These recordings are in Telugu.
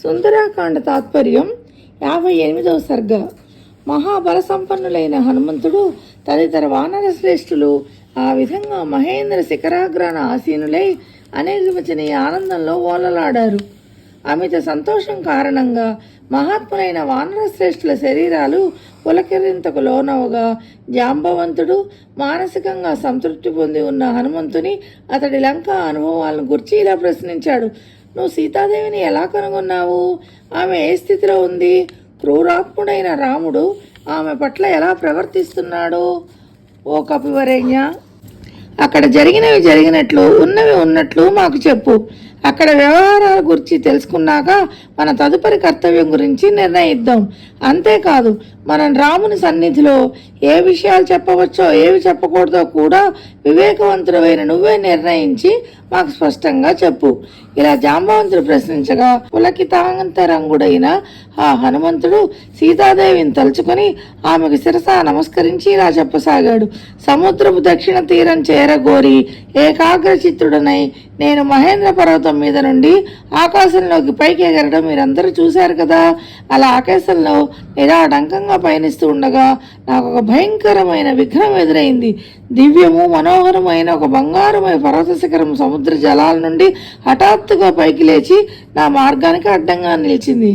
సుందరాకాండ తాత్పర్యం 58వ సర్గ. మహాబల సంపన్నులైన హనుమంతుడు తదితర వానర శ్రేష్ఠులు ఆ విధంగా మహేంద్ర శిఖరాగ్రాన ఆసీనులై అనిర్వచనీయ ఆనందంలో ఓలలాడారు. అమిత సంతోషం కారణంగా మహాత్ములైన వానర శ్రేష్ఠుల శరీరాలు పులకిరింతకు లోనవగా జాంబవంతుడు మానసికంగా సంతృప్తి పొంది ఉన్న హనుమంతుని అతడి లంక అనుభవాలను గురించి ఇలా ప్రశ్నించాడు. నువ్వు సీతాదేవిని ఎలా కనుగొన్నావు? ఆమె ఏ స్థితిలో ఉంది? క్రూరాత్ముడైన రాముడు ఆమె పట్ల ఎలా ప్రవర్తిస్తున్నాడు? ఓ కపివరేణ్య, అక్కడ జరిగినవి జరిగినట్లు ఉన్నవి ఉన్నట్లు మాకు చెప్పు. అక్కడ వ్యవహారాల గురించి తెలుసుకున్నాక మన తదుపరి కర్తవ్యం గురించి నిర్ణయిద్దాం. అంతేకాదు, మనం రాముని సన్నిధిలో ఏ విషయాలు చెప్పవచ్చో ఏవి చెప్పకూడదో కూడా వివేకవంతుడైన నువ్వే నిర్ణయించి మాకు స్పష్టంగా చెప్పు. ఇలా జాంబవంతుడు ప్రశ్నించగా పులకితాంతరంగుడైన ఆ హనుమంతుడు సీతాదేవిని తలుచుకొని ఆమెకు శిరస నమస్కరించి ఇలా చెప్పసాగాడు. సముద్రపు దక్షిణ తీరం చేరగోరి ఏకాగ్ర చిత్తుడనై నేను మహేంద్ర పర్వతం మీద నుండి ఆకాశంలోకి పైకి ఎగరడం మీరందరూ చూశారు కదా. అలా ఆకాశంలో నిరాడంకంగా పయనిస్తూ ఉండగా నాకు ఒక భయంకరమైన విఘ్నం ఎదురైంది. దివ్యము మనోహరమైన ఒక బంగారమైన పర్వత శిఖరం సముద్ర జలాల నుండి హఠాత్తుగా పైకి లేచి నా మార్గానికి అడ్డంగా నిలిచింది.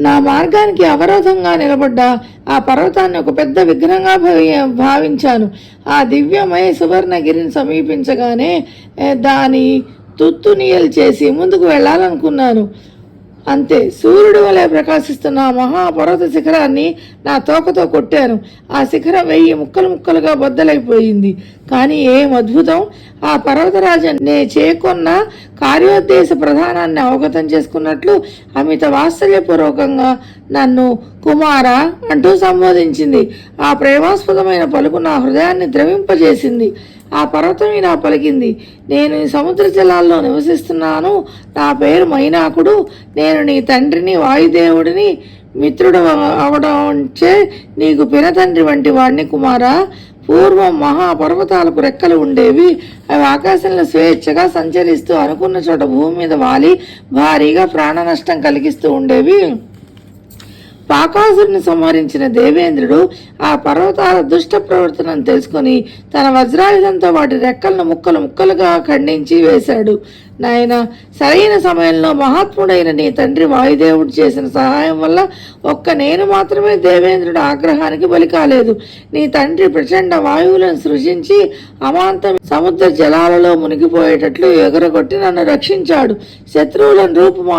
నా మార్గానికి అవరోధంగా నిలబడ్డ ఆ పర్వతాన్ని ఒక పెద్ద విఘ్నంగా భావించాను. ఆ దివ్యమయ సువర్ణగిరిని సమీపించగానే దాని తుత్తునియలు చేసి ముందుకు వెళ్ళాలనుకున్నాను. అంతే, సూర్యుడు వలె ప్రకాశిస్తున్న మహాపర్వత శిఖరాన్ని నా తోకతో కొట్టాను. ఆ శిఖరం 1000 ముక్కలు ముక్కలుగా బద్దలైపోయింది. కానీ ఏం అద్భుతం! ఆ పర్వతరాజు నే చేకొన్న కార్యోద్దేశ ప్రధానాన్ని అవగతం చేసుకున్నట్లు అమిత వాత్సల్యపూర్వకంగా నన్ను కుమార అంటూ సంబోధించింది. ఆ ప్రేమాస్పదమైన పలుకు నా హృదయాన్ని ద్రవింపజేసింది. ఆ పర్వతం ఇలా పలికింది, నేను ఈ సముద్ర జలాల్లో నివసిస్తున్నాను. నా పేరు మైనాకుడు. నేను నీ తండ్రిని వాయుదేవుడిని మిత్రుడు అవడంచే నీకు పినతండ్రి వంటి వాడిని కుమారా. పూర్వం మహాపర్వతాలకు రెక్కలు ఉండేవి. అవి ఆకాశంలో స్వేచ్ఛగా సంచరిస్తూ అనుకున్న చోట భూమి మీద వాలి భారీగా ప్రాణ నష్టం కలిగిస్తూ ఉండేవి. పాకాసురుని సంహరించిన దేవేంద్రుడు ఆ పర్వతాల దుష్ట ప్రవర్తనను తెలుసుకుని తన వజ్రాయుధంతో వాటి రెక్కలను ముక్కలు ముక్కలుగా ఖండించి వేశాడు. నాయన, సరైన సమయంలో మహాత్ముడైన నీ తండ్రి వాయుదేవుడు చేసిన సహాయం వల్ల ఒక్క నేను మాత్రమే దేవేంద్రుడి ఆగ్రహానికి బలి కాలేదు. నీ తండ్రి ప్రచండ వాయువులను సృజించి అమాంతం సముద్ర జలాలలో మునిగిపోయేటట్లు ఎగరగొట్టి నన్ను రక్షించాడు. శత్రువులను రూపుమా